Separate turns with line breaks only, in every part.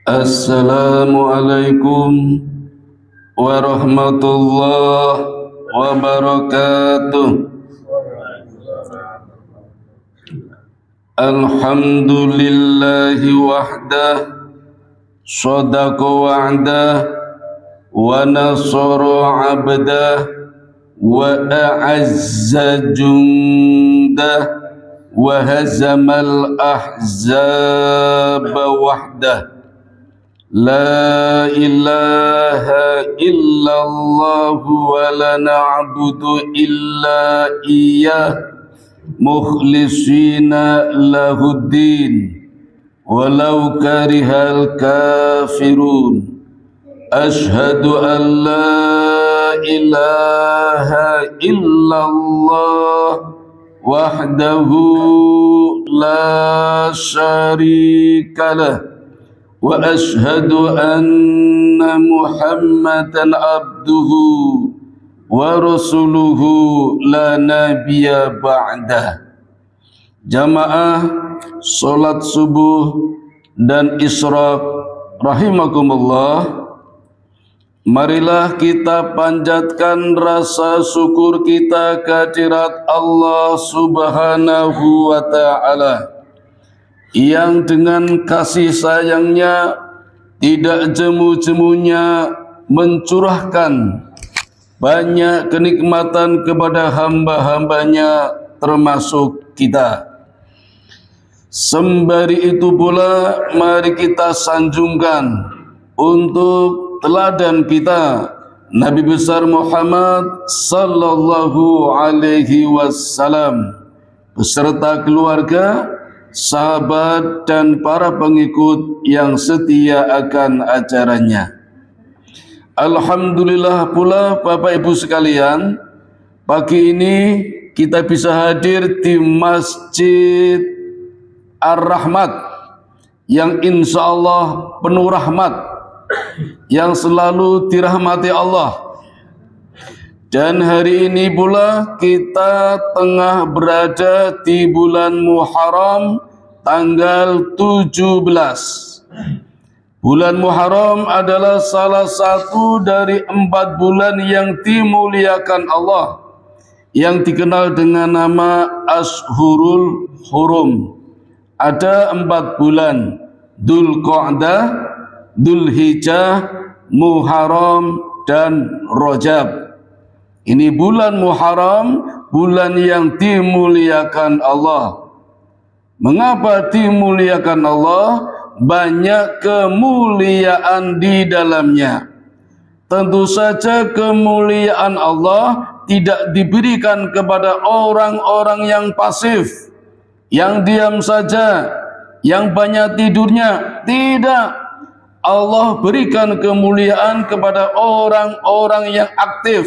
Assalamualaikum warahmatullahi wabarakatuh. Alhamdulillahi wahdah, sadaqa wa'dah, wa nasara abdah, wa a'azza jundah, wa hazamal ahzaba wahdah. La ilaha illallah wa la na'budu illa iyyah mukhlisina lahuddin walau karihal kafirun. Ashhadu an la ilaha illallah wahdahu la syarikalah wa ashhadu anna Muhammadan abduhu wa rasuluhu la nabiyya ba'dah. Jamaah salat subuh dan isyraq rahimakumullah, marilah kita panjatkan rasa syukur kita kehadirat Allah Subhanahu wa ta'ala yang dengan kasih sayangnya tidak jemu-jemunya mencurahkan banyak kenikmatan kepada hamba-hambanya termasuk kita. Sembari itu pula mari kita sanjungkan untuk teladan kita Nabi besar Muhammad sallallahu alaihi wasallam beserta keluarga, sahabat dan para pengikut yang setia akan ajarannya. Alhamdulillah pula Bapak Ibu sekalian, pagi ini kita bisa hadir di Masjid Ar-Rahmat yang insya Allah penuh rahmat, yang selalu dirahmati Allah. Dan hari ini pula kita tengah berada di bulan Muharram tanggal 17. Bulan Muharram adalah salah satu dari 4 bulan yang dimuliakan Allah, yang dikenal dengan nama Ashhurul Hurum. Ada 4 bulan: Dzulqa'dah, Dzulhijjah, Muharram, dan Rajab. Ini bulan Muharram, bulan yang dimuliakan Allah. Mengapa dimuliakan Allah? Banyak kemuliaan di dalamnya. Tentu saja kemuliaan Allah tidak diberikan kepada orang-orang yang pasif, yang diam saja, yang banyak tidurnya. Tidak. Allah berikan kemuliaan kepada orang-orang yang aktif,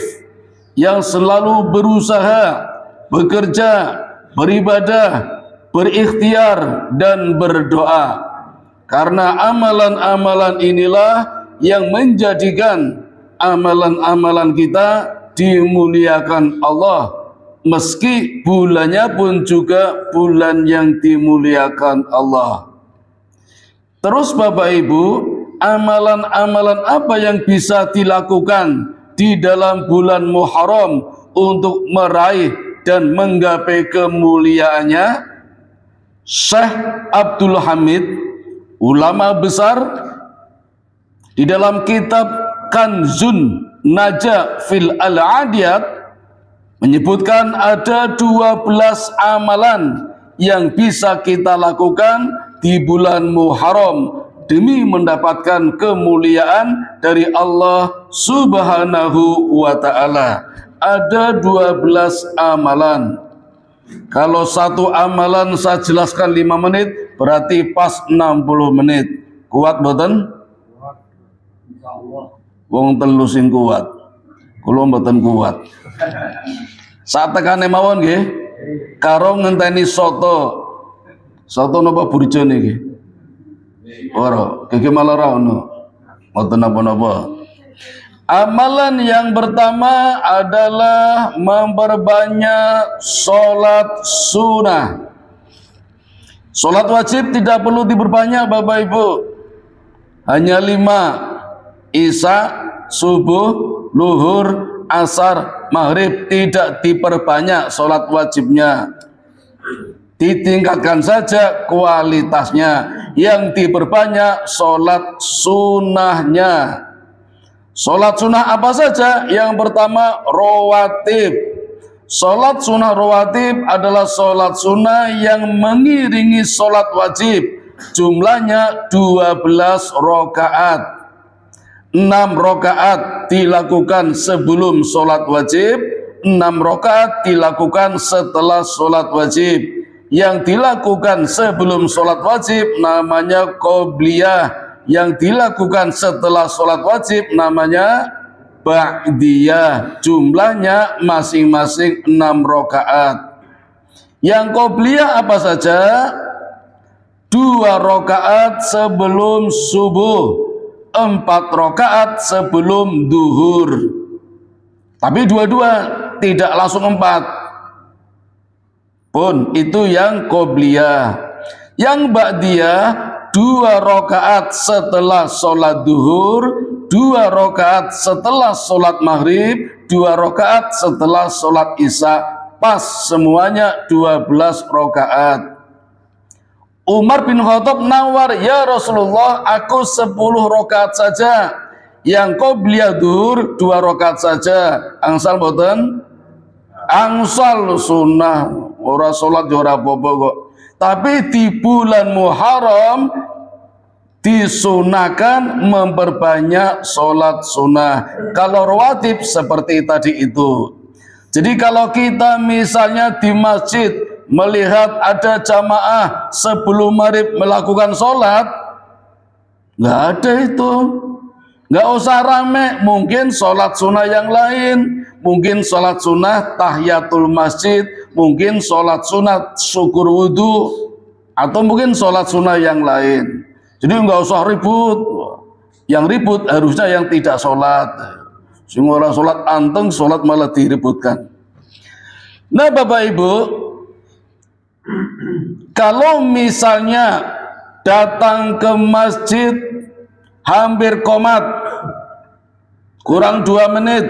yang selalu berusaha, bekerja, beribadah, berikhtiar, dan berdoa. Karena amalan-amalan inilah yang menjadikan amalan-amalan kita dimuliakan Allah. Meski bulannya pun juga bulan yang dimuliakan Allah. Terus Bapak Ibu, amalan-amalan apa yang bisa dilakukan di dalam bulan Muharram untuk meraih dan menggapai kemuliaannya? Syekh Abdul Hamid, ulama besar, di dalam kitab Kanzun Naja fil Al-Adiyat menyebutkan ada 12 amalan yang bisa kita lakukan di bulan Muharram demi mendapatkan kemuliaan dari Allah Subhanahu wa ta'ala. Ada 12 amalan. Kalau satu amalan saya jelaskan 5 menit, berarti pas 60 menit. Kuat mboten? Wong telu sing kuat. Kula mboten kuat. Saat tekane mawon nggih. Karo ngenteni soto. Soto napa burjo niki? Ora, kiki malah ra ono. Mboten napa-napa. Amalan yang pertama adalah memperbanyak sholat sunnah. Sholat wajib tidak perlu diperbanyak Bapak Ibu. hanya 5: Isya, subuh, luhur, asar, maghrib. Tidak diperbanyak sholat wajibnya, ditingkatkan saja kualitasnya. Yang diperbanyak sholat sunnahnya. Sholat sunnah apa saja? Yang pertama, rawatib. Sholat sunnah rawatib adalah sholat sunnah yang mengiringi sholat wajib. Jumlahnya 12 rakaat. 6 rakaat dilakukan sebelum sholat wajib, 6 rakaat dilakukan setelah sholat wajib. Yang dilakukan sebelum sholat wajib namanya qobliyah, yang dilakukan setelah sholat wajib namanya ba'diyah. Jumlahnya masing-masing 6 rakaat. Yang qobliyah apa saja? 2 rakaat sebelum subuh, 4 rakaat sebelum duhur. Tapi dua-dua, tidak langsung 4 pun, itu yang qobliyah. Yang ba'diyah 2 rakaat setelah sholat duhur, 2 rakaat setelah sholat maghrib, 2 rakaat setelah sholat isya. Pas semuanya 12 rakaat. Umar bin Khattab nawar, ya Rasulullah, aku 10 rakaat saja. Yang qobliyah duhur 2 rakaat saja. Angsal boten? Angsal sunnah. Ora sholat ora apa-apa kok. Tapi di bulan Muharram disunahkan memperbanyak sholat sunnah. Kalau rawatib seperti tadi itu. Jadi kalau kita misalnya di masjid melihat ada jamaah sebelum maghrib melakukan sholat, nggak ada itu, nggak usah rame. Mungkin sholat sunnah yang lain, mungkin sholat sunnah tahiyatul masjid, mungkin sholat sunnah syukur wudhu, atau mungkin sholat sunnah yang lain. Jadi nggak usah ribut. Yang ribut harusnya yang tidak sholat. Semua orang sholat anteng, sholat malah diributkan. Nah Bapak Ibu, kalau misalnya datang ke masjid hampir qomat, kurang 2 menit,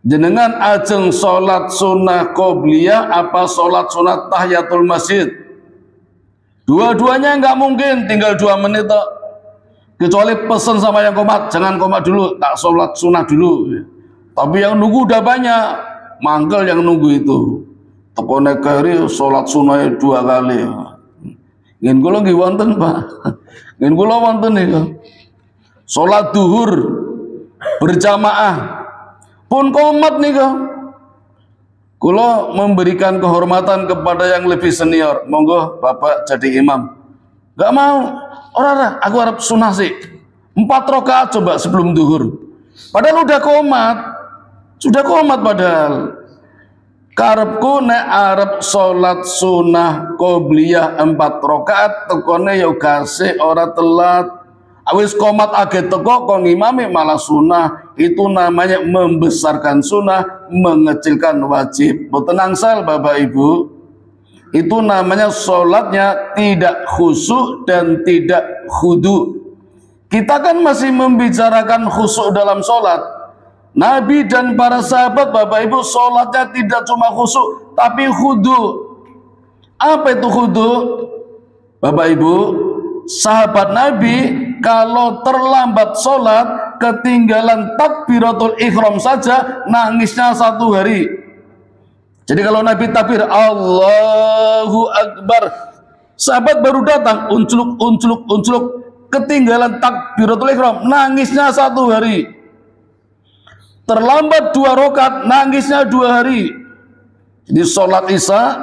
jenengan ajeng sholat sunnah qobliyah apa sholat sunnah tahiyatul masjid? Dua-duanya nggak mungkin tinggal 2 menit toh. Kecuali pesen sama yang qomat, jangan qomat dulu, tak sholat sunnah dulu. Tapi yang nunggu udah banyak, mangkel yang nunggu itu. Tekone keri sholat sunnah 2 kali. Ngin kula nggih wonten, Pak. Ngin kula wonten niku. Sholat duhur berjamaah pun qomat niku. Kula memberikan kehormatan kepada yang lebih senior. Monggo Bapak jadi imam. Gak mau. Ora, aku harap sunnah sih. 4 rakaat coba sebelum duhur. Padahal udah qomat. Sudah qomat padahal. Karepku nek arep sholat sunnah qobliyah 4 rakaat tekone ya gasik ora telat. Awis qomat age teko kok ngimami malah sunnah. Itu namanya membesarkan sunnah, mengecilkan wajib. Boten angsal Bapak Ibu. Itu namanya sholatnya tidak khusyuk dan tidak khudu. Kita kan masih membicarakan khusyuk dalam sholat. Nabi dan para sahabat Bapak Ibu sholatnya tidak cuma khusyuk tapi khudu. Apa itu khudu? Bapak Ibu, sahabat Nabi kalau terlambat sholat, ketinggalan takbiratul ihram saja nangisnya 1 hari. Jadi kalau Nabi takbir Allahu Akbar, sahabat baru datang uncluk, ketinggalan takbiratul ihram nangisnya 1 hari. Terlambat 2 rakaat nangisnya 2 hari. Jadi sholat isya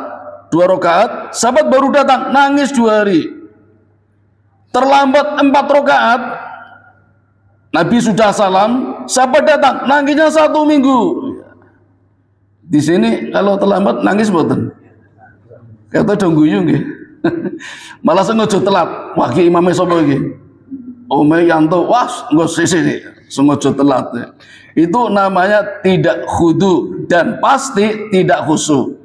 2 rakaat, sahabat baru datang nangis 2 hari. Terlambat 4 rakaat, Nabi sudah salam, sahabat datang nangisnya 1 minggu. Di sini kalau terlambat nangis boten. Kata dong guyu nggih. Malah sengaja telat. Wah ki imame sapa iki? Ome Yanto, wah engko sisi sengaja telat. Itu namanya tidak khudu dan pasti tidak khusyuk.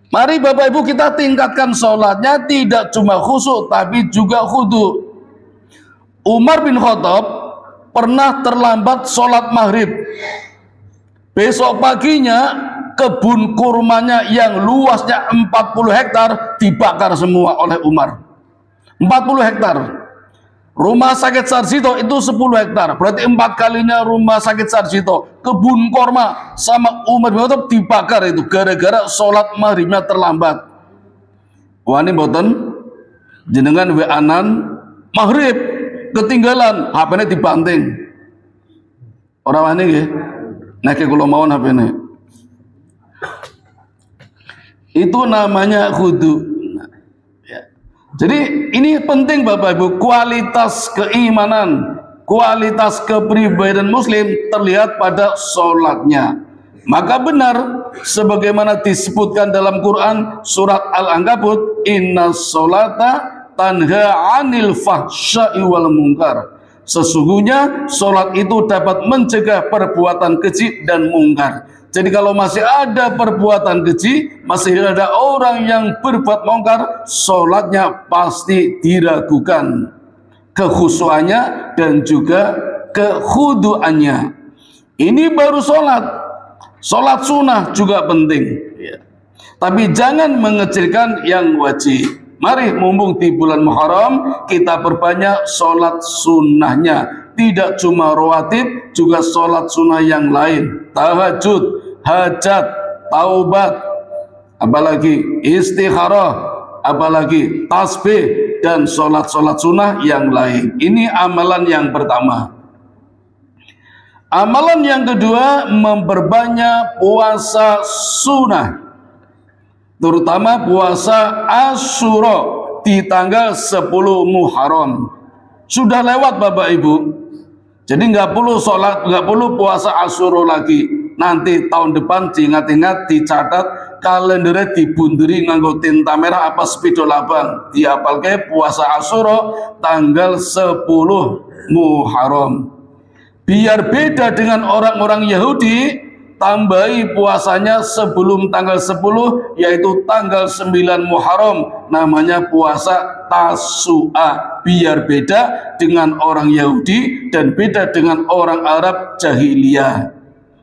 Mari Bapak Ibu kita tingkatkan sholatnya tidak cuma khusyuk tapi juga khudu. Umar bin Khattab pernah terlambat sholat maghrib. Besok paginya kebun kurmanya yang luasnya 40 hektar dibakar semua oleh Umar. 40 hektar. Rumah sakit Sarjito itu 10 hektar. Berarti 4 kalinya rumah sakit Sarjito. Kebun korma sama Umar bin Khattab dibakar itu gara-gara sholat maghribnya terlambat. Wani boten jenengan weanan maghrib ketinggalan, HP-nya dibanting. Orang wani nggih. Nek kula mawon HP-nya. Itu namanya khudu. Ya. Jadi ini penting Bapak Ibu, kualitas keimanan, kualitas kepribadian muslim terlihat pada sholatnya. Maka benar sebagaimana disebutkan dalam Quran surat Al-Ankabut, inna sholata tanha 'anil fahsya'i wal munkar. Sesungguhnya sholat itu dapat mencegah perbuatan keji dan mungkar. Jadi kalau masih ada perbuatan keji, masih ada orang yang berbuat mungkar, sholatnya pasti diragukan kekhusyuannya dan juga kekhuduannya. Ini baru sholat. Sholat sunnah juga penting, ya. Tapi jangan mengecilkan yang wajib. Mari mumpung di bulan Muharram kita perbanyak sholat sunnahnya. Tidak cuma rawatib, juga sholat sunnah yang lain. Tahajud, hajat, taubat, apalagi istikharah, apalagi tasbih dan sholat-sholat sunnah yang lain. Ini amalan yang pertama. Amalan yang kedua, memperbanyak puasa sunnah, terutama puasa Asyura di tanggal 10 Muharram. Sudah lewat Bapak Ibu, jadi nggak perlu sholat, nggak perlu puasa Asyura lagi. Nanti tahun depan diingat-ingat, dicatat, kalendernya dibunderi nganggo tinta merah apa spidol abang, diapalke puasa Asyura tanggal 10 Muharram. Biar beda dengan orang-orang Yahudi, tambahi puasanya sebelum tanggal 10, yaitu tanggal 9 Muharram, namanya puasa Tasu'a. Biar beda dengan orang Yahudi dan beda dengan orang Arab jahiliyah.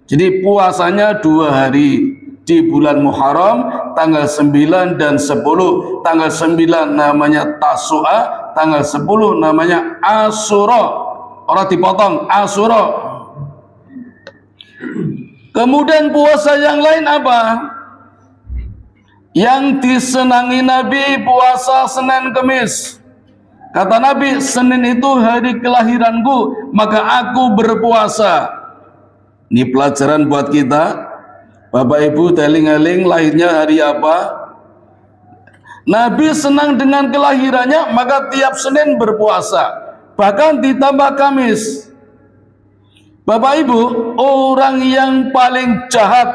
Jadi puasanya 2 hari di bulan Muharram, tanggal 9 dan 10. Tanggal 9 namanya Tasu'a, tanggal 10 namanya Asyura. Orang dipotong Asyura. Kemudian puasa yang lain apa? Yang disenangi Nabi puasa Senin Kemis. Kata Nabi, Senin itu hari kelahiranku, maka aku berpuasa. Ini pelajaran buat kita. Bapak Ibu teling-eling lahirnya hari apa? Nabi senang dengan kelahirannya, maka tiap Senin berpuasa. Bahkan ditambah Kamis. Bapak Ibu, orang yang paling jahat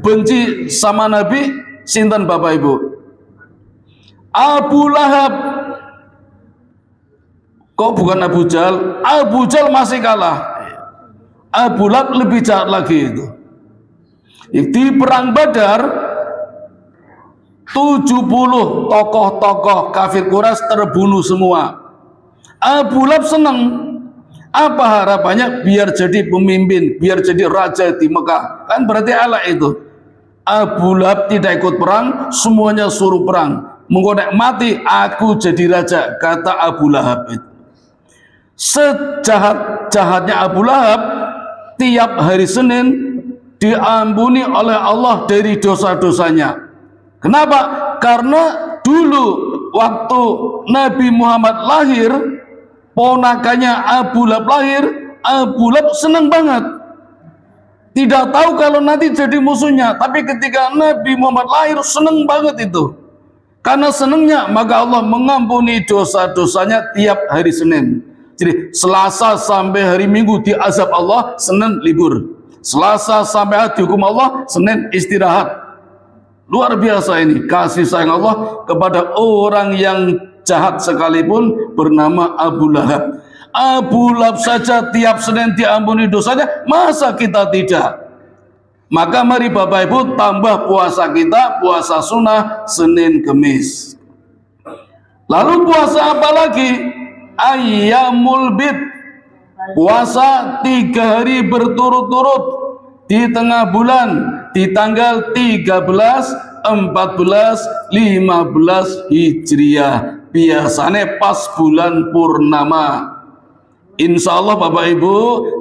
benci sama Nabi sinten Bapak Ibu? Abu Lahab. Kok bukan Abu Jahal? Abu Jahal masih kalah. Abu Lahab lebih jahat lagi itu. Di perang Badar 70 tokoh-tokoh kafir Quraisy terbunuh semua. Abu Lahab senang. Apa harapannya? Biar jadi pemimpin, biar jadi raja di Mekah. Kan berarti Allah itu. Abu Lahab tidak ikut perang, semuanya suruh perang. Mengkonek mati, aku jadi raja, kata Abu Lahab itu. Sejahat-jahatnya Abu Lahab, tiap hari Senin diampuni oleh Allah dari dosa-dosanya. Kenapa? Karena dulu waktu Nabi Muhammad lahir, ponakannya Abu Lahab lahir, Abu Lahab senang banget. Tidak tahu kalau nanti jadi musuhnya, tapi ketika Nabi Muhammad lahir senang banget itu. Karena senangnya, maka Allah mengampuni dosa-dosanya tiap hari Senin. Jadi Selasa sampai hari Minggu diazab Allah, Senin libur. Selasa sampai hari dihukum Allah, Senin istirahat. Luar biasa ini kasih sayang Allah kepada orang yang jahat sekalipun bernama Abu Lahab. Abu Lahab saja tiap Senin diampuni dosanya, masa kita tidak? Maka mari Bapak Ibu tambah puasa kita, puasa sunnah Senin Kemis. Lalu puasa apa lagi? ayyamul bid, puasa 3 hari berturut-turut di tengah bulan, di tanggal 13, 14, 15 Hijriah, biasanya pas bulan purnama. Insya Allah Bapak Ibu,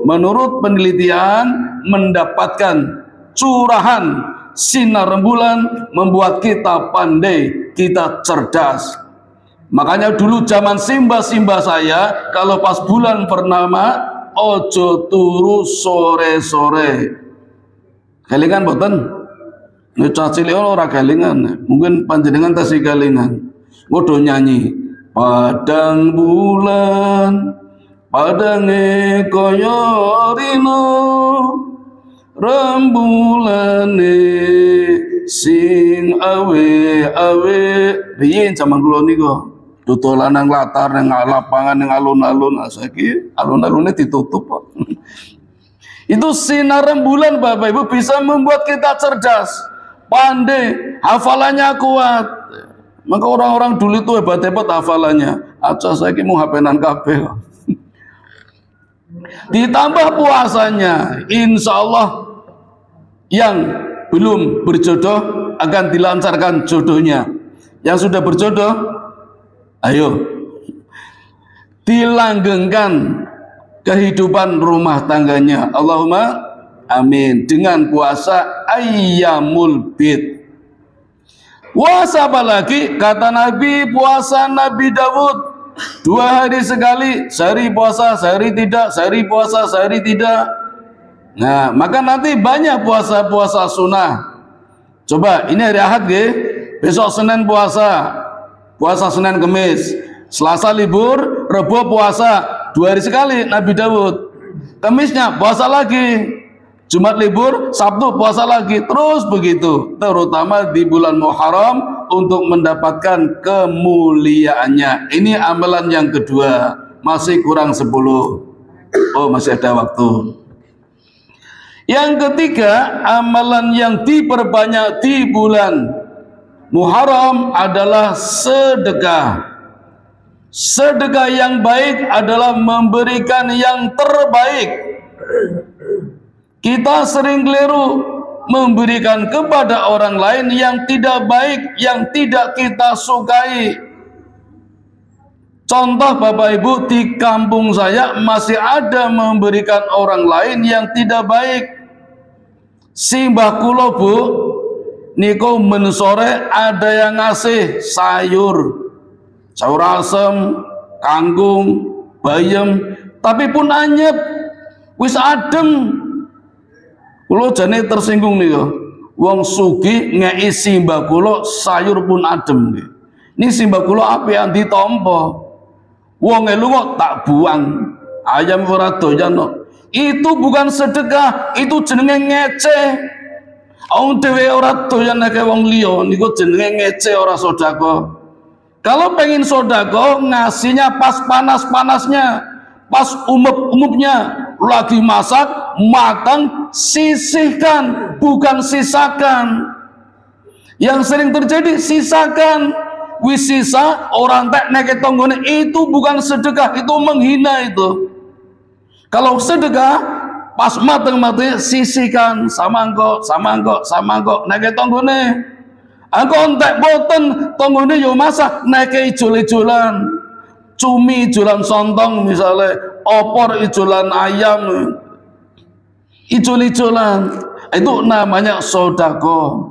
menurut penelitian mendapatkan curahan sinar rembulan membuat kita pandai, kita cerdas. Makanya dulu zaman simbah-simbah saya, kalau pas bulan purnama ojo turu sore-sore. Kelingan boten? Ngecah cilik ora kelingan. Mungkin panjenengan tasih kelingan. Ngodo nyanyi padang bulan padange kaya rino rembulane sing awe-awe. Riyen zaman kula niku dodolan nang latar nang lapangan nang alun-alun, saiki alun-alune ditutup kok. Itu sinar rembulan Bapak Ibu bisa membuat kita cerdas, pandai, hafalannya kuat. Maka orang-orang dulu itu hebat-hebat hafalannya. Aja saiki mau hapenan kabeh. Ditambah puasanya, insya Allah yang belum berjodoh akan dilancarkan jodohnya. Yang sudah berjodoh, ayo dilanggengkan kehidupan rumah tangganya. Allahumma amin. Dengan puasa ayyamul bid. Puasa apa lagi? Kata Nabi, puasa Nabi Daud 2 hari sekali, sehari puasa, sehari tidak, sehari puasa, sehari tidak. Nah, maka nanti banyak puasa-puasa sunnah. Coba, ini hari Ahad ya, besok Senin puasa, puasa Senin Kemis, Selasa libur, Rebo puasa, 2 hari sekali Nabi Daud. Kemisnya puasa lagi, Jumat libur, Sabtu puasa lagi, terus begitu. Terutama di bulan Muharram untuk mendapatkan kemuliaannya. Ini amalan yang kedua, masih kurang 10. Oh, masih ada waktu. Yang ketiga, amalan yang diperbanyak di bulan Muharram adalah sedekah. Sedekah yang baik adalah memberikan yang terbaik. Kita sering keliru memberikan kepada orang lain yang tidak baik, yang tidak kita sukai. Contoh Bapak Ibu, di kampung saya masih ada memberikan orang lain yang tidak baik. Simbah kula Bu, niku men sore ada yang ngasih sayur asem, kangkung, bayam, tapi pun anyep, wis adem. Kulo jane tersinggung nih, wong sugih ngei simbah kulo sayur pun adem. Ini simbah kulo api yang ditompo, wong elu kok tak buang ayam ora doyan. Itu bukan sedekah, itu jenenge ngece. Wong dhewe ora doyan nek wong liya, niku jenenge ngece, ora sedekah. Kalau pengen sedekah ngasihnya pas panas-panasnya, pas umumnya lagi masak, makan, sisihkan, bukan sisakan. Yang sering terjadi sisakan, wis sisa orang tak nek tonggone, itu bukan sedekah, itu menghina itu. Kalau sedekah pas mateng-mateng sisihkan, samangkok nek tonggone. Aku entek boten tonggone yo masak nek ijol-ijolan. Cumi ijolan sontong misalnya, opor ijolan ayam, ijol-ijolan, itu namanya sodako.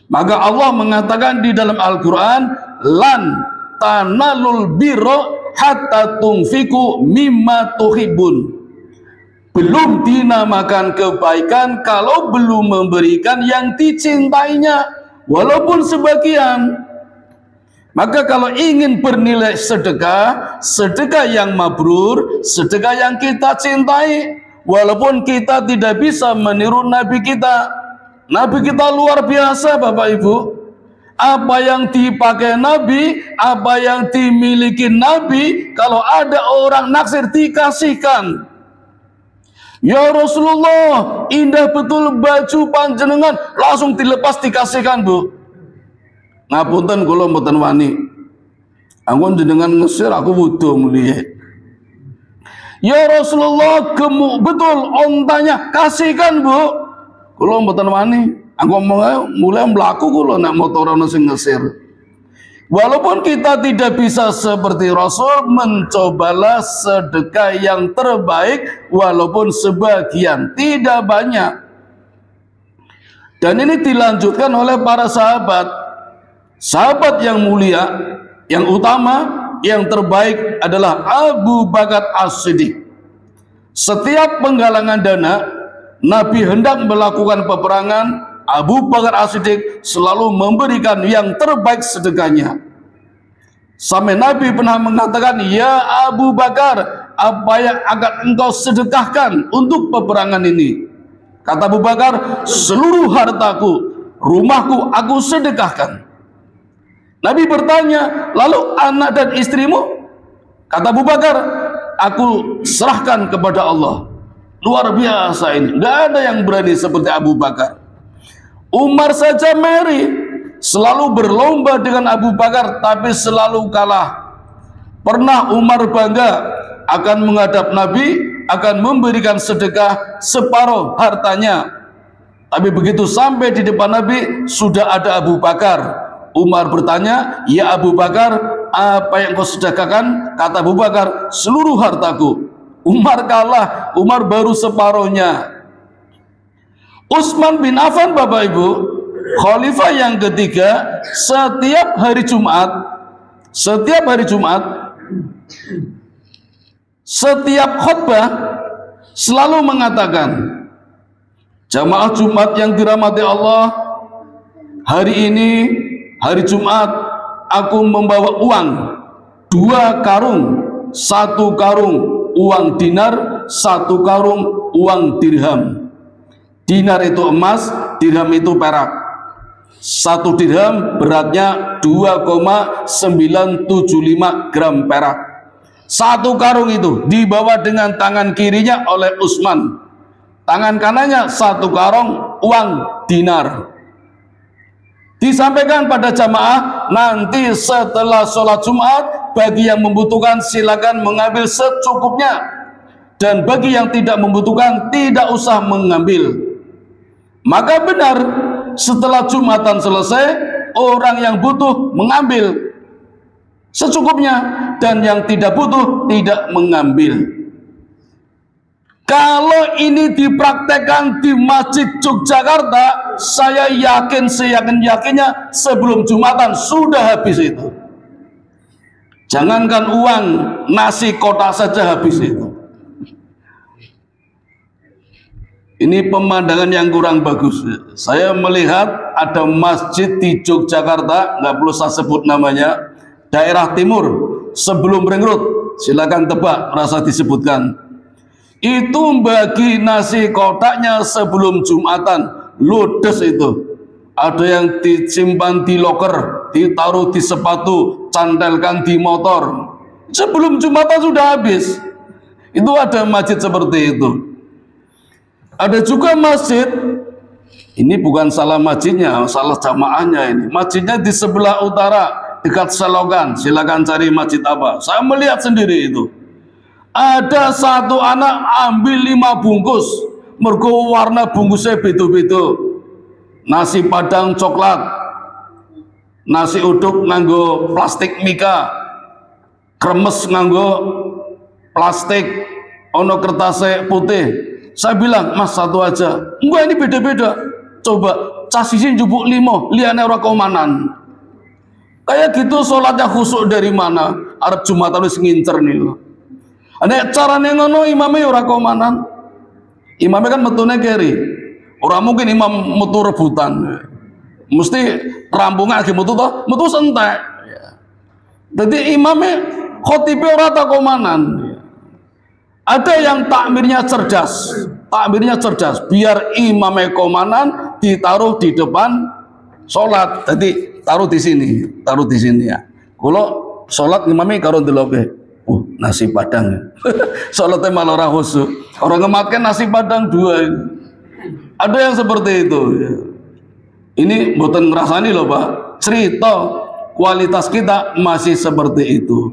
Maka Allah mengatakan di dalam Al-Quran, lan tanalul birro hatta tunfiku mimma tuhibun. Belum dinamakan kebaikan kalau belum memberikan yang dicintainya, walaupun sebagian. Maka kalau ingin bernilai sedekah, sedekah yang mabrur, sedekah yang kita cintai, walaupun kita tidak bisa meniru Nabi kita. Nabi kita luar biasa Bapak Ibu. Apa yang dipakai Nabi, apa yang dimiliki Nabi, kalau ada orang naksir dikasihkan. Ya Rasulullah, indah betul baju panjenengan, langsung dilepas dikasihkan Bu. Ngapunten kula mboten wani. Aku jenengan ngesir, aku wudu mulia. Ya Rasulullah, gemuk betul ontanya, kasihkan Bu. Kula mboten wani. Aku mulai mlaku kula nek motor ana sing ngesir. Walaupun kita tidak bisa seperti Rasul, mencobalah sedekah yang terbaik walaupun sebagian, tidak banyak. Dan ini dilanjutkan oleh para sahabat. Sahabat yang mulia, yang utama, yang terbaik adalah Abu Bakar As-Siddiq. Setiap penggalangan dana, Nabi hendak melakukan peperangan, Abu Bakar As-Siddiq selalu memberikan yang terbaik sedekahnya. Sampai Nabi pernah mengatakan, ya Abu Bakar, apa yang akan engkau sedekahkan untuk peperangan ini? Kata Abu Bakar, seluruh hartaku, rumahku aku sedekahkan. Nabi bertanya, lalu anak dan istrimu? Kata Abu Bakar, aku serahkan kepada Allah. Luar biasa ini, nggak ada yang berani seperti Abu Bakar. Umar saja Mary selalu berlomba dengan Abu Bakar, tapi selalu kalah. Pernah Umar bangga akan menghadap Nabi, akan memberikan sedekah separuh hartanya. Tapi begitu sampai di depan Nabi, sudah ada Abu Bakar. Umar bertanya, ya Abu Bakar, apa yang kau sedekahkan? Kata Abu Bakar, seluruh hartaku. Umar kalah, Umar baru separuhnya. Utsman bin Affan, Bapak Ibu, khalifah yang ketiga, setiap hari Jumat, setiap khutbah selalu mengatakan, jamaah Jumat yang dirahmati Allah, hari ini, hari Jumat, aku membawa uang 2 karung, 1 karung uang dinar, 1 karung uang dirham. Dinar itu emas, dirham itu perak. 1 dirham beratnya 2,975 gram perak. 1 karung itu dibawa dengan tangan kirinya oleh Utsman. Tangan kanannya 1 karung uang dinar. Disampaikan pada jamaah, nanti setelah sholat Jumat, bagi yang membutuhkan silakan mengambil secukupnya. Dan bagi yang tidak membutuhkan, tidak usah mengambil. Maka benar, setelah Jumatan selesai, orang yang butuh mengambil secukupnya, dan yang tidak butuh tidak mengambil. Kalau ini dipraktekkan di Masjid Yogyakarta, saya yakin, seyakin-yakinnya sebelum Jumatan sudah habis itu. Jangankan uang, nasi kotak saja habis itu. Ini pemandangan yang kurang bagus. Saya melihat ada masjid di Yogyakarta, nggak perlu saya sebut namanya, daerah timur, sebelum Ring Road. Silakan tebak, rasa disebutkan. Itu bagi nasi kotaknya sebelum Jumatan, ludes itu. Ada yang disimpan di loker, ditaruh di sepatu, cantelkan di motor. Sebelum Jumatan sudah habis. Itu ada masjid seperti itu. Ada juga masjid, ini bukan salah masjidnya, salah jamaahnya ini. Masjidnya di sebelah utara, dekat Selokan. Silakan cari masjid apa. Saya melihat sendiri itu. Ada satu anak ambil 5 bungkus, mergo warna bungkusnya beda-beda. Nasi padang coklat, nasi uduk nganggo plastik mika, kremes nganggo plastik, ono kertasnya putih. Saya bilang, Mas, satu aja. Enggak, ini beda-beda. Coba casisin jubuk 5, liane ora komanan. Kayak gitu sholatnya khusyuk dari mana? Arab Jumatan wis ngincer nih. Nek carane ngono imamnya ora komanan. Imamnya kan metune keri. Ora mungkin imam metu rebutan. Mesti rampungan lagi metu toh, metu sentek. Jadi imamnya khotibnya ora ta komanan. Ada yang takmirnya cerdas, biar imamnya komanan ditaruh di depan sholat. Jadi taruh di sini ya. Kalau sholat imamnya karo ndeloke, nasi padang. Sholatnya malah ora khusyuk. Orang ngematkan nasi padang 2. Ada yang seperti itu. Ini mboten ngrasani loh Pak. Cerita, kualitas kita masih seperti itu.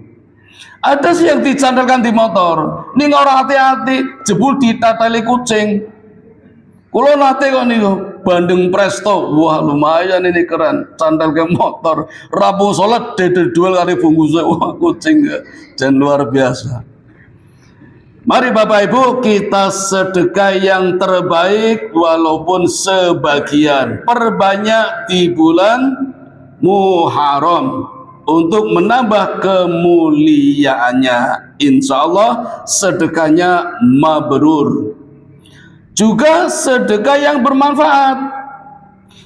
Ada sih yang dicandalkan di motor, ning ora hati-hati jebul ditateli kucing. Kulo nate kok niku Bandeng Presto, wah lumayan ini keren, candal ke motor, rabu sholat duel kali bungkusnya, wah kucing dan luar biasa. Mari Bapak Ibu kita sedekah yang terbaik walaupun sebagian, perbanyak di bulan Muharram untuk menambah kemuliaannya. Insya Allah sedekahnya mabrur. Juga sedekah yang bermanfaat.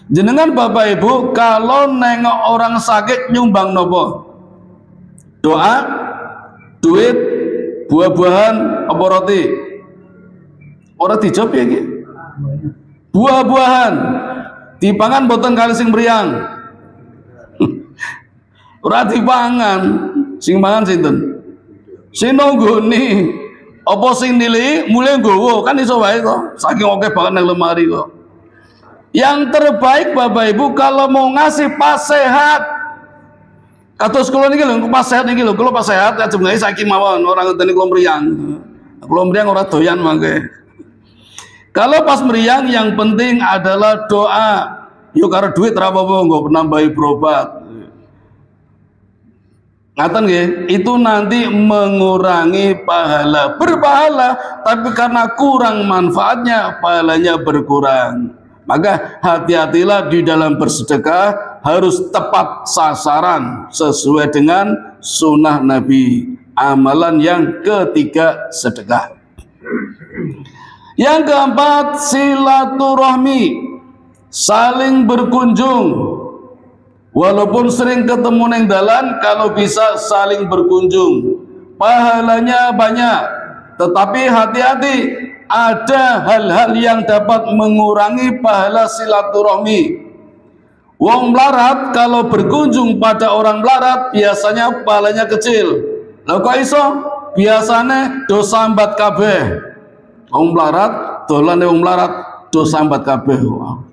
Jenengan Bapak Ibu kalau nengok orang sakit nyumbang nopo? Doa, duit, buah-buahan, apa roti? Orang dijawab ya gitu. Buah-buahan dipangan boten kali sing mriyang. Ora dipangan, sing mangan sinten? Sing nunggoni. Apa sing nilai mulai nggowo kan iso wae to. Saking oke banget nang lemari kok. Yang terbaik Bapak Ibu kalau mau ngasih pas sehat. Kados kula niki lho, pas sehat niki lho, kula pas sehat ajeng gawe saiki mawon ora ngenteni kula mriyang. Kula mriyang ora doyan mangke. Kalau pas mriyang yang penting adalah doa. Yo karo duit ora apa-apa nggo nambahi berobat. Ngaten nggih, itu nanti mengurangi pahala, berpahala, tapi karena kurang manfaatnya, pahalanya berkurang. Maka hati-hatilah di dalam bersedekah, harus tepat sasaran sesuai dengan sunnah Nabi. Amalan yang ketiga sedekah. Yang keempat silaturahmi, saling berkunjung. Walaupun sering ketemu neng dalan, kalau bisa saling berkunjung, pahalanya banyak. Tetapi hati-hati, ada hal-hal yang dapat mengurangi pahala silaturahmi. Wong melarat kalau berkunjung pada orang melarat biasanya pahalanya kecil. Lah kok iso? Biasanya dosa sambat kabeh. Wong melarat, dolan wong melarat dosa sambat kabeh.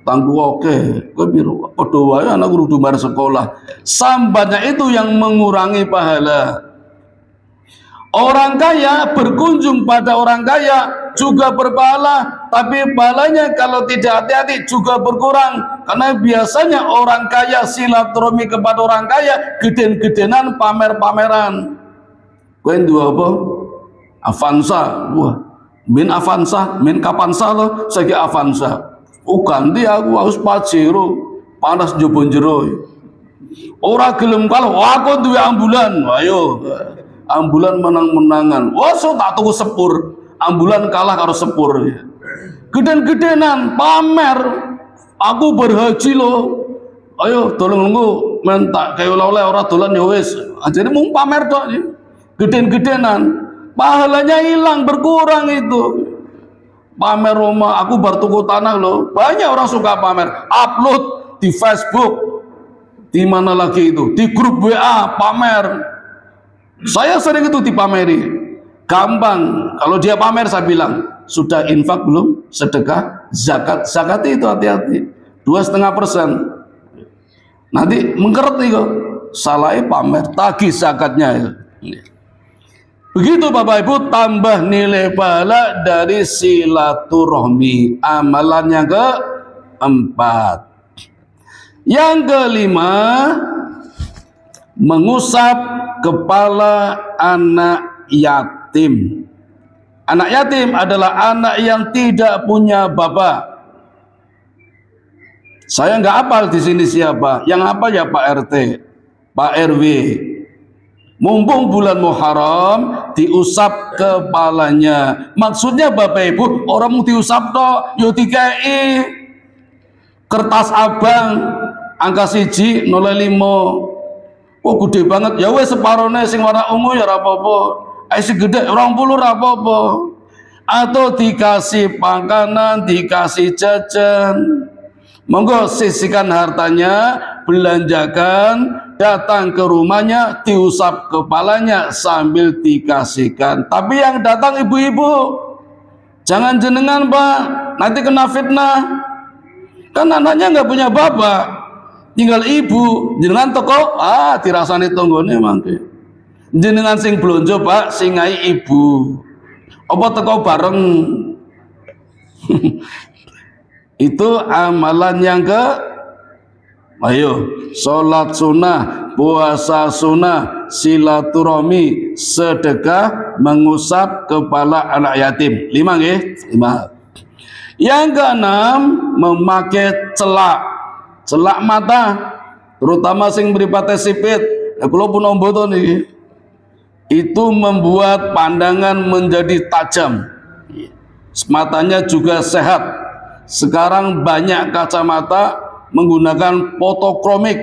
Tanggu oke, kowe piro? Padha wae anak kudu bar sekolah. Sambatnya itu yang mengurangi pahala. Orang kaya berkunjung pada orang kaya juga berpahala, tapi pahalanya kalau tidak hati-hati juga berkurang. Karena biasanya orang kaya silaturahmi kepada orang kaya geden-gedenan pamer-pameran. Kowe duwe apa? Avanza. Wah, min Avanza, min Kapansa lo, saiki Avanza. Oh ganti aku harus Pajero, panas njaba jero. Ora gelem kalah, aku duwe ambulan. Ayo, ambulan menang-menangan. Wah, so tak tuku sepur. Ambulan kalah karo sepur. Geden-gedenan pamer. Aku berhaji loh. Ayo tolong nunggu mentak kayak oleh ora dolan ya wis. Jadi mung pamer tok. Geden-gedenan. Pahalanya hilang, berkurang itu. Pamer rumah, aku baru tuku tanah loh. Banyak orang suka pamer, upload di Facebook, di mana lagi itu, di grup WA pamer. Saya sering itu dipameri. Gampang, kalau dia pamer saya bilang, sudah infak belum? Sedekah, zakat. Zakat itu hati-hati, 2,5%. Nanti mengkeret nih kok, salahnya pamer, tagih zakatnya. Begitu Bapak Ibu, tambah nilai pahala dari silaturahmi. Amalan yang keempat. Yang kelima, mengusap kepala anak yatim. Anak yatim adalah anak yang tidak punya bapak. Saya nggak hafal di sini siapa. Yang hafal ya Pak RT, Pak RW. Mumpung bulan Muharram, diusap kepalanya. Maksudnya Bapak Ibu, orang mau diusap toh, yo dikai kertas abang angka 1,05. Oh gede banget. Ya wes separone sing warna ungu ya ora apa-apa. Sing gede 20 ora apa-apa. Atau dikasih makanan, dikasih jajan. Monggo sisihkan hartanya, belanjakan, datang ke rumahnya, diusap kepalanya sambil dikasihkan. Tapi yang datang ibu-ibu, jangan jenengan Pak, nanti kena fitnah. Kan anaknya nggak punya bapak. tinggal ibu jenengan toko dirasani tonggone mangke. Jenengan sing blonjo Pak sing ngai ibu apa teko bareng. Itu amalan yang ayo sholat sunnah, puasa sunnah, silaturahmi, sedekah, mengusap kepala anak yatim. 5 nggih? 5. Yang keenam, memakai celak mata, terutama sing mripate sipit. Kula pun ombo to niki. Itu membuat pandangan menjadi tajam. Matanya juga sehat. Sekarang banyak kacamata menggunakan fotokromik,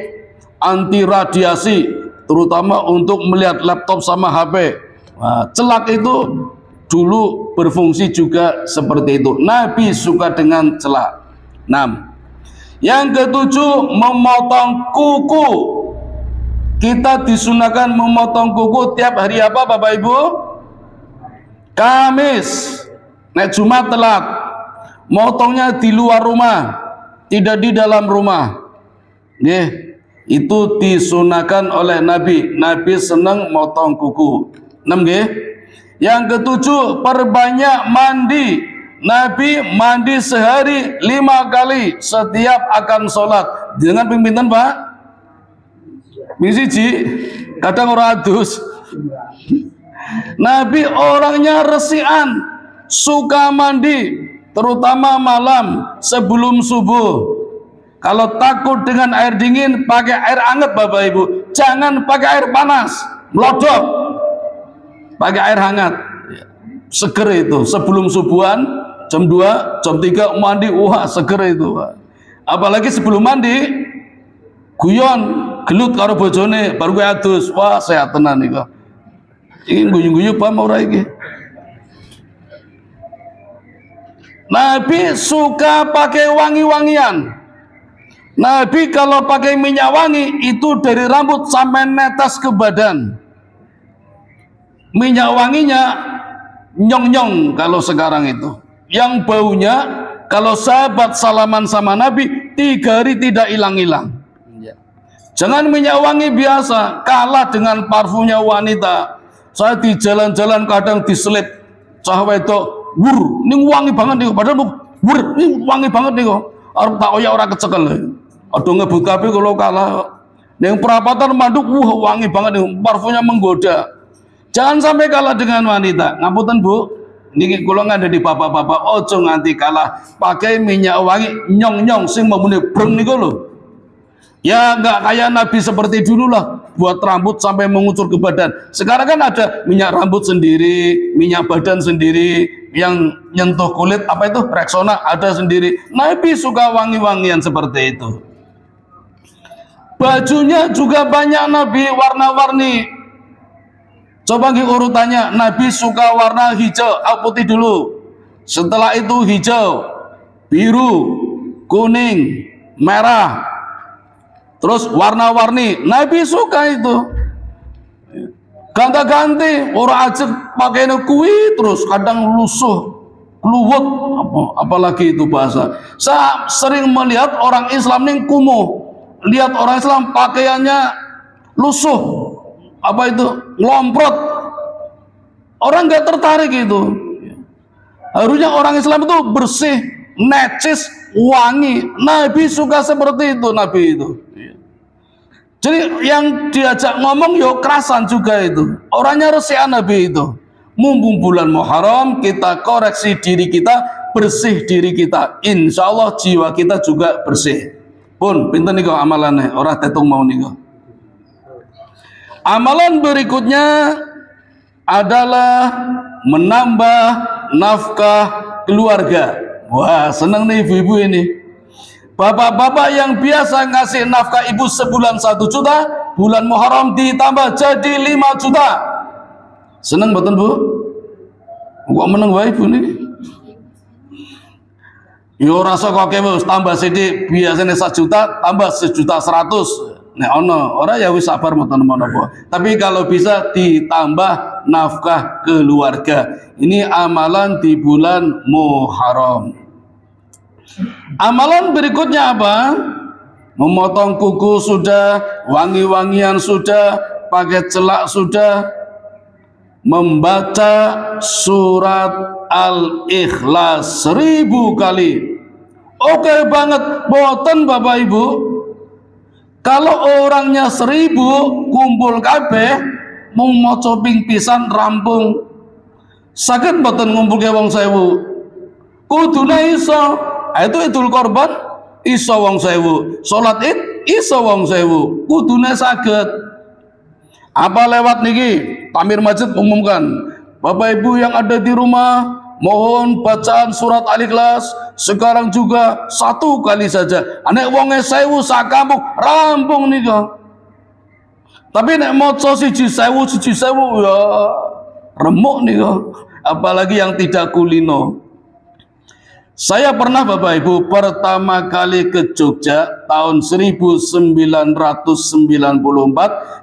anti radiasi, terutama untuk melihat laptop sama HP. Nah, celak itu dulu berfungsi juga seperti itu. Nabi suka dengan celak. 6. Yang ketujuh, memotong kuku. Kita disunahkan memotong kuku tiap hari apa Bapak Ibu? Kamis. Nek Jumat telat. Motongnya di luar rumah, tidak di dalam rumah. Itu disunahkan oleh Nabi. Nabi senang motong kuku. 6 nggih. Yang ketujuh, perbanyak mandi. Nabi mandi sehari 5 kali setiap akan sholat. Jangan pimpinan Pak. Misiji, kadang orang adus. Nabi orangnya resian, suka mandi, terutama malam sebelum subuh. Kalau takut dengan air dingin, pakai air hangat Bapak Ibu. Jangan pakai air panas, melodok. Pakai air hangat. Seger itu. Sebelum subuhan, jam 2, jam 3 mandi, wah seger itu. Apalagi sebelum mandi, guyon, gelut karo bojone, baru gue adus. Wah sehat tenan iki. Iki guyu-guyu paham ora iki? Nabi suka pakai wangi-wangian. Nabi kalau pakai minyak wangi itu dari rambut sampai netes ke badan. Minyak wanginya nyong-nyong kalau sekarang itu. Yang baunya kalau sahabat salaman sama Nabi 3 hari tidak hilang-hilang. Jangan minyak wangi biasa, kalah dengan parfumnya wanita. Saya di jalan-jalan kadang diselip cahwe itu, wur, ini wangi banget nih, padahal wur, ini wangi banget nih kok. Arep tak oyak ora kecekel. Aduh ngebut kabeh kalau kalah. Ning perapatan manduk, wah wangi banget nih, parfumnya menggoda. Jangan sampai kalah dengan wanita. Ngapunten Bu, niki kula ngandhe di bapak-bapak, ojo nganti kalah pakai minyak wangi nyong-nyong sing memune breng niku lho. Ya nggak kayak Nabi seperti dulu lah, buat rambut sampai mengucur ke badan. Sekarang kan ada minyak rambut sendiri, minyak badan sendiri, yang nyentuh kulit apa itu Rexona ada sendiri. Nabi suka wangi-wangian seperti itu. Bajunya juga banyak Nabi warna-warni. Coba urutannya, Nabi suka warna hijau, putih dulu. Setelah itu hijau, biru, kuning, merah. Terus warna-warni, Nabi suka itu. Ganti-ganti, orang ajak pakainya kuwi terus kadang lusuh, keluwet, apalagi itu bahasa. Saya sering melihat orang Islam ini kumuh. Lihat orang Islam pakaiannya lusuh, apa itu ngelomprot. Orang nggak tertarik itu. Harusnya orang Islam itu bersih, necis, wangi. Nabi suka seperti itu, Nabi itu. Jadi yang diajak ngomong yo kerasan juga itu. Orangnya resian Nabi itu. Mumpung bulan Muharram, kita koreksi diri kita, bersih diri kita. Insya Allah jiwa kita juga bersih. Pun pinten niku amalannya, orang tetung mau niku. Amalan berikutnya adalah menambah nafkah keluarga. Wah, seneng nih ibu-ibu ini. Bapak-bapak yang biasa ngasih nafkah ibu sebulan 1 juta, bulan Muharram ditambah jadi 5 juta. Seneng betul Bu? Kok meneng wae ibu nih? Yo rasa kok wis tambah sithik, biasanya 1 juta tambah 1.100.000. Nek ono ora ya wis sabar mboten menapa. Tapi kalau bisa ditambah nafkah keluarga. Ini amalan di bulan Muharram. Amalan berikutnya apa? memotong kuku sudah, wangi-wangian sudah, pakai celak sudah, membaca surat Al-Ikhlas 1000 kali. Oke banget, boten Bapak Ibu. Kalau orangnya 1000 kumpul kabeh, mau maca ping pisan rampung. Saged boten ngumpul ke wong 1000. Kudune iso. Itu Idul Korban iso wong 1000. Salat Id iso wong 1000. Kudune saged. Apa lewat niki? Tamir Masjid umumkan, Bapak Ibu yang ada di rumah, mohon bacaan surat Al-Ikhlas sekarang juga 1 kali saja. Anek wonge 1000 sak kampung rampung nika. Tapi nek maca 1000 ya remuk nika. Apalagi yang tidak kulino. Saya pernah Bapak Ibu pertama kali ke Jogja tahun 1994,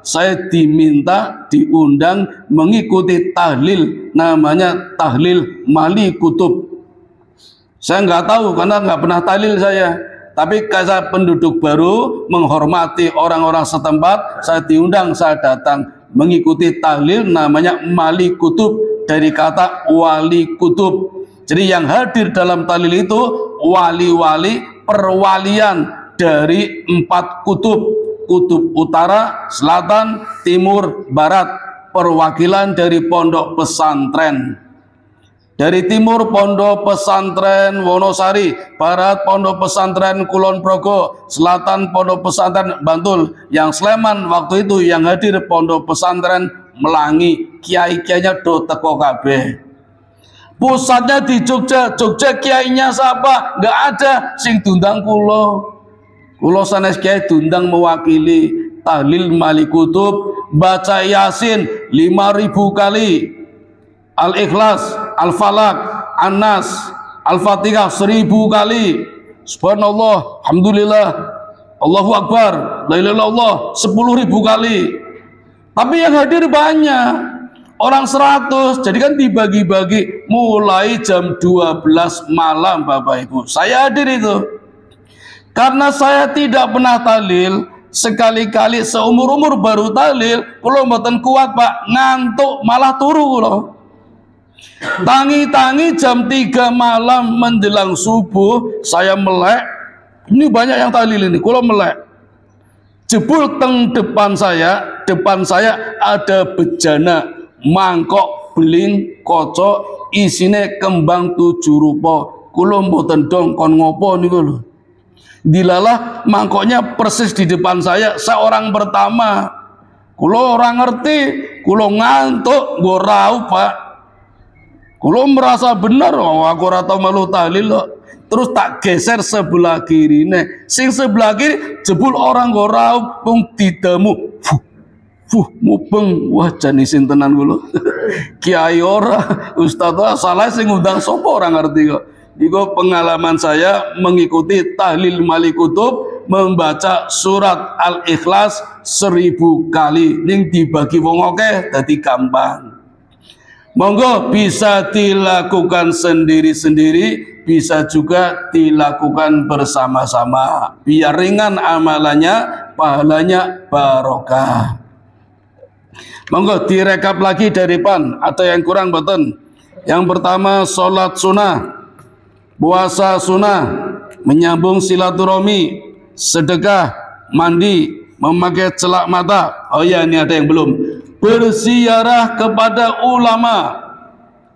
saya diundang mengikuti tahlil, namanya tahlil Mali Kutub. Saya nggak tahu karena nggak pernah tahlil saya, tapi karena penduduk baru menghormati orang-orang setempat, saya diundang, saya datang mengikuti tahlil namanya Mali Kutub, dari kata wali kutub. Jadi yang hadir dalam tahlil itu wali-wali perwalian dari 4 kutub. Kutub utara, selatan, timur, barat. Perwakilan dari pondok pesantren. Dari timur pondok pesantren Wonosari, barat pondok pesantren Kulon Progo, selatan pondok pesantren Bantul. Yang Sleman waktu itu yang hadir pondok pesantren Melangi. Kiai-kiainya do teko kabeh. Pusatnya di Jogja. Jogja kiainya siapa? Nggak ada. Sing diundang kulo sanes kiai diundang mewakili tahlil Mali Kutub, baca Yasin 5000 kali, Al-Ikhlas, Al-Falak, An-Nas, Al-Fatihah 1000 kali. Subhanallah, alhamdulillah, Allahu Akbar, la ilaha illallah 10.000 kali. Tapi yang hadir banyak. Orang 100, jadi kan dibagi-bagi mulai jam 12 malam Bapak Ibu. Saya hadir itu. Karena saya tidak pernah tahlil, sekali-kali seumur-umur baru tahlil, kalau mboten kuat Pak, ngantuk malah turu loh. Tangi-tangi jam 3 malam menjelang subuh, saya melek. Ini banyak yang tahlil ini, kalau melek. Jebul teng depan saya ada bejana. Mangkok beling kocok isine kembang 7 rupa. Kula mboten dong kon ngopo niku lho. Dilalah mangkoknya persis di depan saya orang pertama. Kula ora ngerti, kula ngantuk nggo raup Pak. Kula merasa bener, oh, aku ora tau melu tahlil loh. Terus tak geser sebelah kirine. Sing sebelah kiri jebul orang nggo raup wong didamu. Mubeng, wah jani sintenan kula. Kiai ora, ustaz salah sing ngundang sapa ora ngerti kok. Iku pengalaman saya mengikuti tahlil Mali Kutub, membaca surat Al-Ikhlas 1000 kali. Ning dibagi wong akeh dadi gampang. Monggo bisa dilakukan sendiri-sendiri, bisa juga dilakukan bersama-sama. Biar ringan amalannya, pahalanya barokah. Monggo direkap lagi dari pan, atau yang kurang boten. Yang pertama sholat sunnah, puasa sunnah, menyambung silaturahmi, sedekah, mandi, memakai celak mata. Oh ya, ini ada yang belum. Berziarah kepada ulama.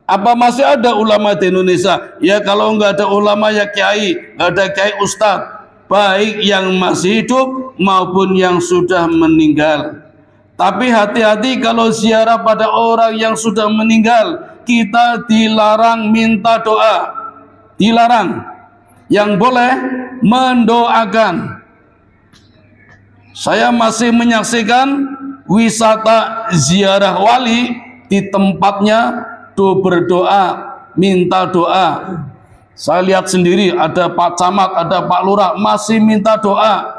Apa masih ada ulama di Indonesia? Ya kalau nggak ada ulama ya kiai, nggak ada kiai ustadz, baik yang masih hidup maupun yang sudah meninggal. Tapi hati-hati kalau ziarah pada orang yang sudah meninggal. Kita dilarang minta doa. Dilarang. Yang boleh mendoakan. Saya masih menyaksikan wisata ziarah wali di tempatnya berdoa, minta doa. Saya lihat sendiri ada Pak Camat, ada Pak Lurah masih minta doa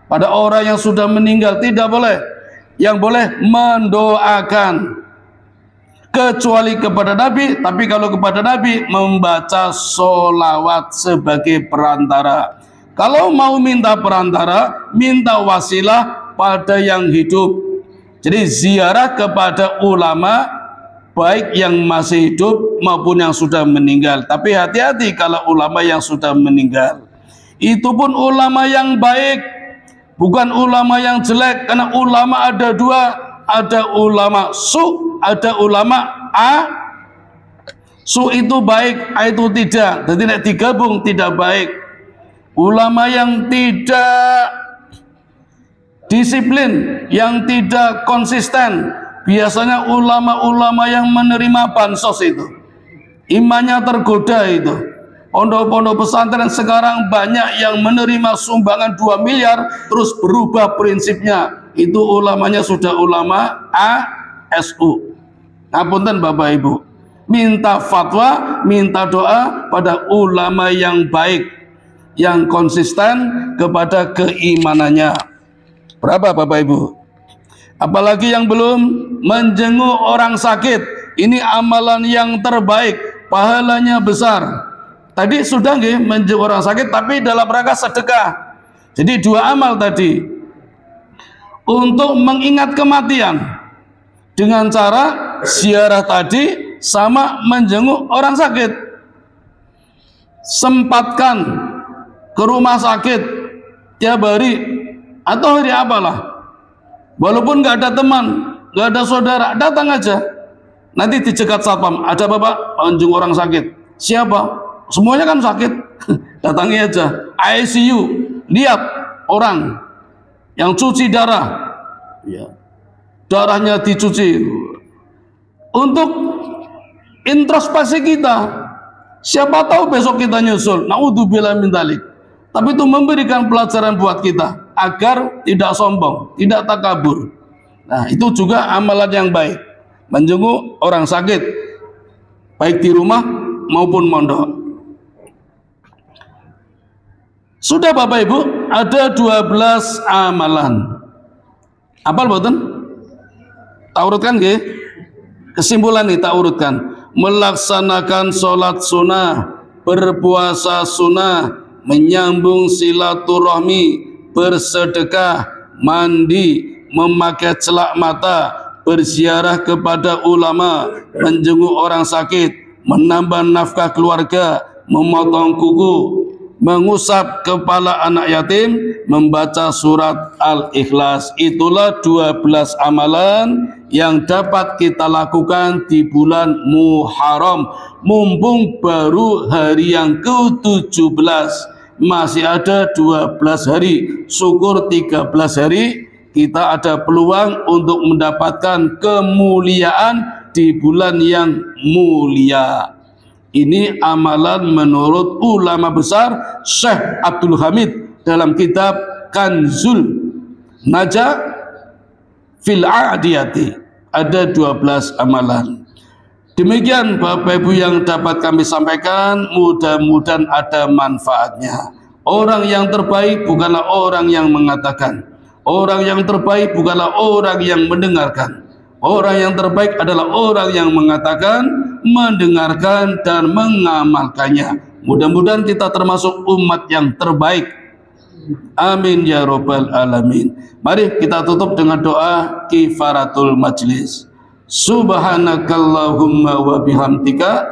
pada orang yang sudah meninggal. Tidak boleh. Yang boleh mendoakan kecuali kepada Nabi. Tapi kalau kepada Nabi membaca sholawat sebagai perantara. Kalau mau minta perantara, minta wasilah pada yang hidup. Jadi ziarah kepada ulama baik yang masih hidup maupun yang sudah meninggal. Tapi hati-hati kalau ulama yang sudah meninggal. Itu pun ulama yang baik, bukan ulama yang jelek. Karena ulama ada dua, ada ulama su, ada ulama a. Su itu baik, a itu tidak. Jadi tidak digabung tidak baik. Ulama yang tidak disiplin, yang tidak konsisten, biasanya ulama-ulama yang menerima bansos itu, imannya tergoda itu. Pondok-pondok pesantren sekarang banyak yang menerima sumbangan 2 miliar terus berubah prinsipnya. Itu ulamanya sudah ulama ASU. Ngapunten Bapak Ibu, minta fatwa, minta doa pada ulama yang baik, yang konsisten kepada keimanannya. Berapa Bapak Ibu? Apalagi yang belum menjenguk orang sakit, ini amalan yang terbaik, pahalanya besar. Tadi sudah nggih menjenguk orang sakit, tapi dalam rangka sedekah. Jadi 2 amal tadi. Untuk mengingat kematian dengan cara ziarah tadi sama menjenguk orang sakit. Sempatkan ke rumah sakit tiap hari atau hari apalah, walaupun nggak ada teman, nggak ada saudara, datang aja. Nanti dicegat satpam, ada bapak menjenguk orang sakit. Siapa? Semuanya kan sakit. Datangi aja. ICU, lihat orang yang cuci darah, ya, darahnya dicuci. Untuk introspeksi kita, siapa tahu besok kita nyusul. Naudzubillah min dzalik. Tapi itu memberikan pelajaran buat kita agar tidak sombong, tidak takabur. Nah, itu juga amalan yang baik. Menjenguk orang sakit baik di rumah maupun mondok. Sudah Bapak Ibu, ada 12 amalan. Apal boten? Tak urutkan nggih? Kesimpulan nih tak urutkan. Melaksanakan sholat sunnah, berpuasa sunnah, menyambung silaturahmi, bersedekah, mandi, memakai celak mata, berziarah kepada ulama, menjenguk orang sakit, menambah nafkah keluarga, memotong kuku, mengusap kepala anak yatim, membaca surat Al-Ikhlas. Itulah 12 amalan yang dapat kita lakukan di bulan Muharram. Mumpung baru hari yang ke-17, masih ada 12 hari, syukur 13 hari kita ada peluang untuk mendapatkan kemuliaan di bulan yang mulia. Ini amalan menurut ulama besar Syekh Abdul Hamid dalam kitab Kanzul Najah fil A'diyati. Ada 12 amalan. Demikian Bapak Ibu yang dapat kami sampaikan, mudah-mudahan ada manfaatnya. Orang yang terbaik bukanlah orang yang mengatakan, orang yang terbaik bukanlah orang yang mendengarkan. Orang yang terbaik adalah orang yang mengatakan, mendengarkan dan mengamalkannya. Mudah-mudahan kita termasuk umat yang terbaik. Amin ya rabbal alamin. Mari kita tutup dengan doa kifaratul majlis. Subhanakallahumma wa bihamdika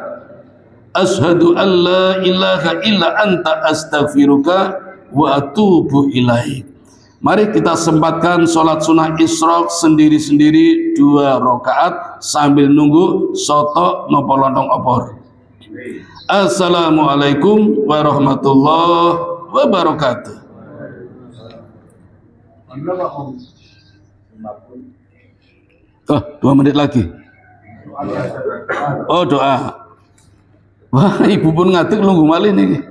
asyhadu an la ilaha illa anta astaghfiruka wa atubu ilaik. Mari kita sempatkan sholat sunnah isyraq sendiri-sendiri 2 rakaat sambil nunggu soto nopo lontong opor. Assalamualaikum warahmatullahi wabarakatuh. Oh, 2 menit lagi. Oh, doa. Wah, ibu pun ngatik nunggu malih nih.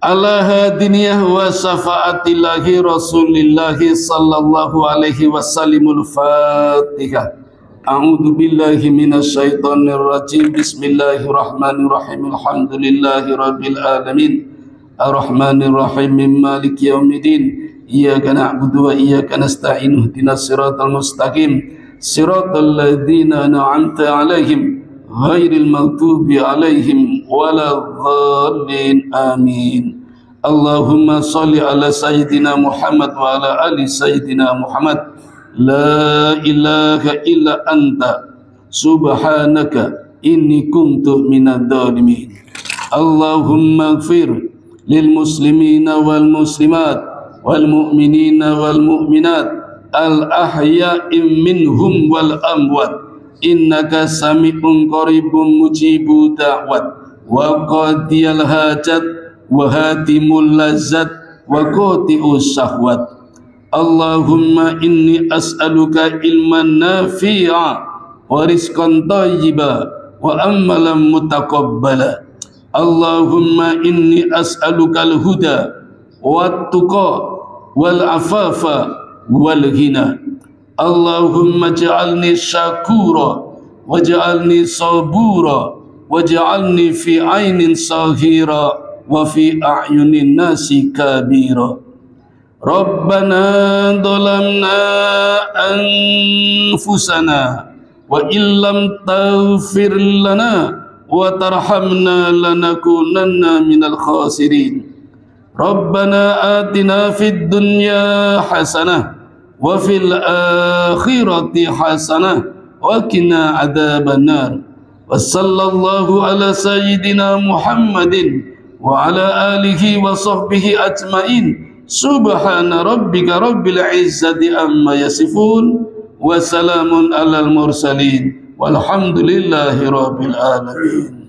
Ala hadiniyah wa syafa'atillahi rasulillahi sallallahu alaihi wasallimul fatihah. A'udzu billahi minasyaitonir rajim. Bismillahirrahmanirrahim. Alhamdulillahi rabbil alamin. Arrahmanir rahim. Maliki yaumiddin. Iyyaka na'budu wa iyyaka nasta'in. Ihdinas siratal mustaqim. Siratal ladzina an'amta 'alaihim ghairil maghdubi 'alaihim waladdallin. Amin. Allahumma salli ala Sayyidina Muhammad wa ala ali Sayyidina Muhammad. La ilaha illa anta subhanaka inni kuntu minadh dhalimin. Allahumma ighfir lil muslimina wal muslimat wal mu'minina wal mu'minat al ahya'i minhum wal amwat innaka sami'un qaribun mujibu da'wat wa qadiyal hajat wa hatimul lazzat wa qati'us syahwat. Allahumma inni as'aluka ilman nafi'a wa rizqan thayyiba wa amalan mutaqabbala. Allahumma inni as'aluka al-huda wat tuqa wal afafa wal ghina. Allahumma ja'alni syakura waj'alni sabura waj'alni fi ainin sahira wa fi a'yunin nasi kabira. Rabbana dhalamna anfusana wa illam taghfir lana wa tarhamna lanakunanna minal khasirin. Rabbana atina fid dunya hasanah wa fil akhirati hasanah wa qina adzabannar. Wa sallallahu ala sayyidina Muhammadin wa ala alihi wa sahbihi ajmain. Subhana rabbika rabbil izzati amma yasifun wa salamun alal mursalin walhamdulillahi rabbil alamin.